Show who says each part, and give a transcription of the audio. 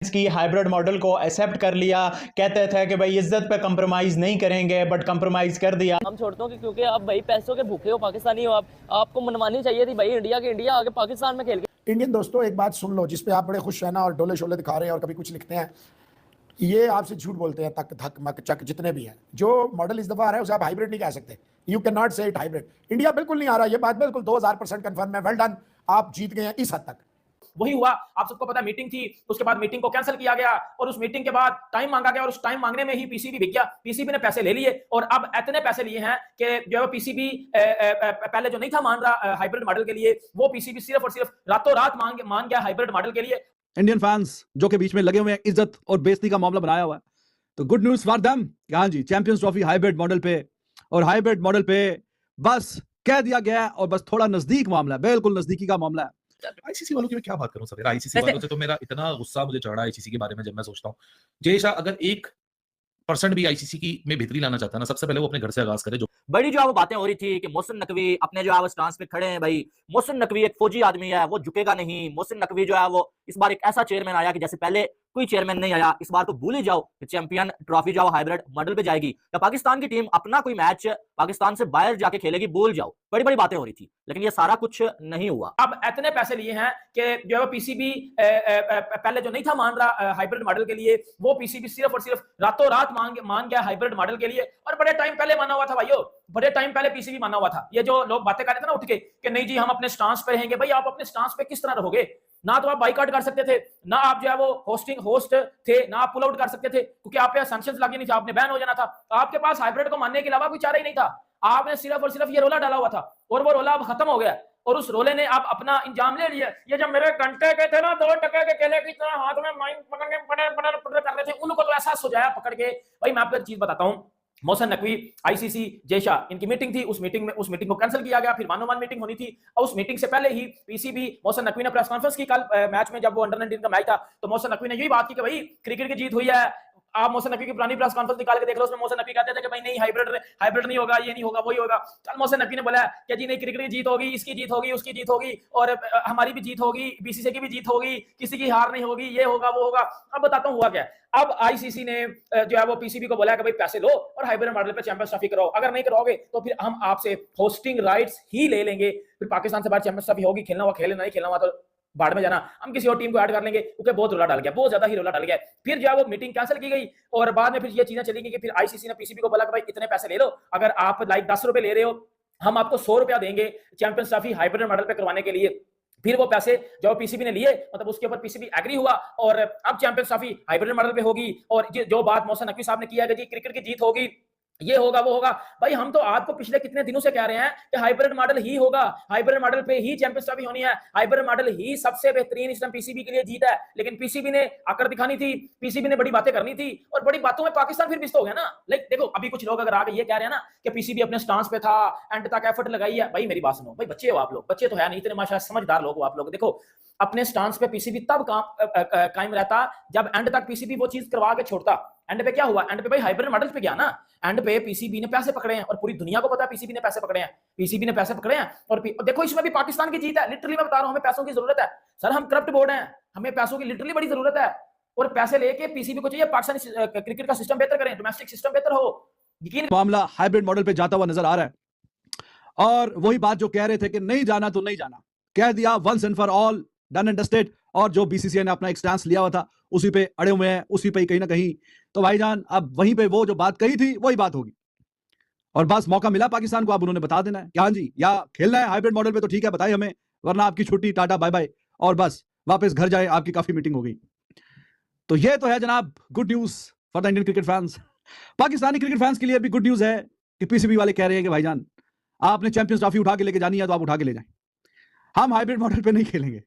Speaker 1: इसकी hybrid model को accept कर लिया, कहते थे कि भाई इज्जत पे कंप्रोमाइज़ नहीं करेंगे, बट कंप्रोमाइज़ कर दिया।
Speaker 2: हम छोड़ते हैं क्योंकि आप भाई पैसों के भूखे हो, पाकिस्तानी हो, आपको मनमानी चाहिए थी भाई इंडिया के इंडिया आगे पाकिस्तान में खेल के।
Speaker 3: इंडियन दोस्तों एक बात सुन लो, जिस पे आप बड़े खुश रहना और डोले शोले दिखा रहे हैं और कभी कुछ लिखते हैं, ये आपसे झूठ बोलते हैं। तक धक मक चक जितने भी हैं, जो मॉडल इस दफा आ रहा है उसे आप हाइब्रिड नहीं कह सकते। यू कैन नॉट से इट हाइब्रिड। इंडिया बिल्कुल नहीं आ रहा, ये बात बिल्कुल 2000% कंफर्म है। वेल डन, आप जीत गए हैं इस हद तक।
Speaker 4: वही हुआ, आप सबको पता मीटिंग थी, उसके बाद मीटिंग को कैंसिल किया गया और उस मीटिंग के बाद टाइम मांगा गया और उस टाइम मांगने में ही पीसीबी बिक गया। पीसीबी ने पैसे ले लिए और अब इतने पैसे लिए हैं कि जो है पीसीबी पहले जो नहीं था मान रहा हाइब्रिड मॉडल के लिए, वो पीसीबी सिर्फ और सिर्फ रातों रात मान गया हाइब्रिड मॉडल के लिए।
Speaker 5: इंडियन फैंस जो के बीच में लगे हुए हैं, इज्जत और बेइज्जती का मामला बनाया हुआ है, तो गुड न्यूज फॉर देम कि हाँ जी, चैंपियंस ट्रॉफी हाइब्रिड मॉडल पे, और हाइब्रिड मॉडल पे बस कह दिया गया है और बस थोड़ा नजदीक मामला है, बिल्कुल नजदीकी का मामला है।
Speaker 6: आईसीसी वालों की मैं क्या बात करूं सर, आईसीसी वालों से तो मेरा इतना गुस्सा मुझे चढ़ा आईसीसी के बारे में जब मैं सोचता हूं। जय शाह अगर 1% भी आईसीसी की में बेहतरी लाना चाहता है ना, सबसे पहले वो अपने घर से आगाज करे। जो
Speaker 2: बड़ी जो है वो बातें हो रही थी कि मोहसिन नकवी अपने जो है वो स्टांस पे खड़े हैं। भाई मोहसिन नकवी एक फौजी आदमी है, वो झुकेगा नहीं। मोहसिन नकवी जो है वो इस बार एक ऐसा चेयरमैन आया कि जैसे पहले कोई चेयरमैन नहीं आया। इस बार तो भूल ही जाओ कि चैंपियन ट्रॉफी जो हाइब्रिड मॉडल पे जाएगी, या पाकिस्तान की टीम अपना कोई मैच पाकिस्तान से बाहर जाके खेलेगी, भूल जाओ। बड़ी बड़ी बातें हो रही थी, लेकिन ये सारा कुछ नहीं हुआ।
Speaker 4: अब इतने पैसे लिए हैं कि जो है पीसीबी पहले जो नहीं था मान रहा हाइब्रिड मॉडल के लिए, वो पीसीबी सिर्फ और सिर्फ रातों रात मान गया हाइब्रिड मॉडल के लिए। और बड़े टाइम पहले माना हुआ था भाइयों, बड़े टाइम पहले पीसीबी माना हुआ था। ये जो लोग बातें कर रहे थे ना उठ के कि नहीं जी हम अपने स्टांस पे रहेंगे, भाई आप अपने स्टांस पे किस तरह रहोगे? ना तो आप बाइकआउट कर सकते थे, ना आप जो है वो होस्ट थे, ना आप पुल आउट कर सकते थे क्योंकि आप पे सैंक्शंस लगे नहीं थे, आपने बैन हो जाना था। आपके पास हाइब्रिड को मानने के अलावा कोई चारा ही नहीं था। आपने सिर्फ और सिर्फ ये रोला डाला हुआ था और वो रोला अब खत्म हो गया और उस रोले ने आप अपना इंजाम ले लिया। ये जब मेरे घंटे के थे ना 2 टके के केले की तरह हाथ में माइंड पकड़ के पकड़ कर रहे थे, उनको तो एहसास हो जाया पकड़ के। भाई मैं आपको एक चीज बताता हूं, मोहसिन नकवी, आईसीसी, जय शाह, इनकी मीटिंग थी। उस मीटिंग को कैंसिल किया गया, फिर मान मीटिंग होनी थी और उस मीटिंग से पहले ही पीसीबी मोहसिन नकवी ने प्रेस कॉन्फ्रेंस की कल मैच में, जब वो अंडर 19 का मैच था, तो मोहसिन नकवी ने यही बात की कि भाई क्रिकेट की जीत हुई है। आप मोहसिन नकवी की पुरानी प्रेस कॉन्फ्रेंस निकाल के देख लो, उसमें मोहसिन नकवी कहते थे कि भाई नहीं हाइब्रिड नहीं होगा, ये नहीं होगा, वही होगा। कल मोहसिन नकवी ने बोला कि जी नहीं, क्रिकेट की जीत होगी, इसकी जीत होगी, उसकी जीत होगी और हमारी भी जीत होगी, बीसीसीआई की भी जीत होगी, किसी की हार नहीं होगी, ये होगा वो होगा। अब बताता हूँ हुआ क्या। अब आईसीसी ने जो है वो पीसीबी को बोला कि भाई पैसे लो और हाइब्रिड मॉडल पे चैंपियंस ट्रॉफी कराओ। अगर नहीं कराओगे तो फिर हम आपसे होस्टिंग राइट्स ही ले लेंगे। फिर पाकिस्तान से बाहर चैंपियंस ट्रॉफी होगी, खेलना हुआ खेले, नहीं खेलना हुआ तो बाढ़ में जाना, हम किसी और टीम को ऐड कर लेंगे, क्योंकि बहुत रोला डाल गया, बहुत ज्यादा ही रोला डाल गया। फिर जो है वो मीटिंग कैंसिल की गई और बाद में फिर ये चीजें चली गई कि फिर आईसीसी ने पीसीबी को बोला कि भाई इतने पैसे ले लो, अगर आप लाइक 10 रुपए ले रहे हो, हम आपको 100 रुपया देंगे चैंपियंस ट्रॉफी हाइब्रिड मॉडल पे करवाने के लिए। फिर वो पैसे जो पीसीबी ने लिए, मतलब उसके ऊपर पीसीबी एग्री हुआ और अब चैंपियंस ट्रॉफी हाइब्रिड मॉडल पे होगी। और जो बात मोहसिन नकवी साहब ने किया कि जी क्रिकेट की जीत होगी, ये होगा वो होगा, भाई हम तो आपको पिछले कितने दिनों से कह रहे हैं कि हाइब्रिड मॉडल ही होगा, हाइब्रिड मॉडल पे ही चैंपियंस ट्रॉफी होनी है, हाइब्रिड मॉडल ही सबसे बेहतरीन इस टाइम पीसीबी के लिए जीत है। लेकिन पीसीबी ने आकर दिखानी थी, पीसीबी ने बड़ी बातें करनी थी और बड़ी बातों में पाकिस्तान फिर बिस्त हो गया ना। लाइक देखो, अभी कुछ लोग अगर आगे ये कह रहे हैं ना कि पीसीबी अपने स्टांस पे था, एंड तक एफर्ट लगाई है, भाई मेरी बात सुनो, भाई बच्चे हो आप लोग, बच्चे तो है नहीं इतने, माशाल्लाह समझदार लोग हो आप लोग। देखो अपने स्टांस पे पीसीबी तब कायम रहता जब एंड तक पीसीबी वो चीज करवा के छोड़ता। एंड पे क्या हुआ? एंड पे भाई हाइब्रिड मॉडल पे गया ना, एंड पे पीसीबी ने पैसे पकड़े हैं और पूरी दुनिया को पता है पीसीबी ने पैसे पकड़े हैं, पीसीबी ने पैसे पकड़े हैं। और देखो इसमें भी पाकिस्तान की जीत है, लिटरली मैं बता रहा हूं, हमें पैसों की जरूरत है सर, हम करप्ट बोर्ड हैं, हमें पैसों की लिटरली बड़ी जरूरत है। और पैसे लेके पीसीबी को चाहिए पाकिस्तानी क्रिकेट का सिस्टम बेहतर करें, डोमेस्टिक सिस्टम बेहतर हो। यकीन
Speaker 5: मामला हाइब्रिड मॉडल पे जाता हुआ नजर आ रहा है और वही बात जो कह रहे थे कि नहीं जाना तो नहीं जाना, कह दिया once and for all, done and dusted. और जो बीसीसीआई ने अपना एक स्टैंस लिया हुआ था उसी पे अड़े हुए हैं, उसी पे कहीं ना कहीं। तो भाईजान अब वहीं पे वो जो बात कही थी वही बात होगी और बस मौका मिला पाकिस्तान को, अब उन्होंने बता देना है कि हाँ जी, या खेलना है हाइब्रिड मॉडल पे तो ठीक है बताइए हमें, वरना आपकी छुट्टी, टाटा बाय बाय, और बस वापस घर जाए, आपकी काफी मीटिंग हो गई। तो ये तो है जनाब good news for the Indian cricket fans. Pakistani cricket fans के लिए भी गुड न्यूज है कि पीसीबी वाले कह रहे हैं कि भाईजान आपने चैंपियंस ट्रॉफी उठा के लेके जानी है तो आप उठा के ले जाएं, हम हाइब्रिड मॉडल पे नहीं खेलेंगे।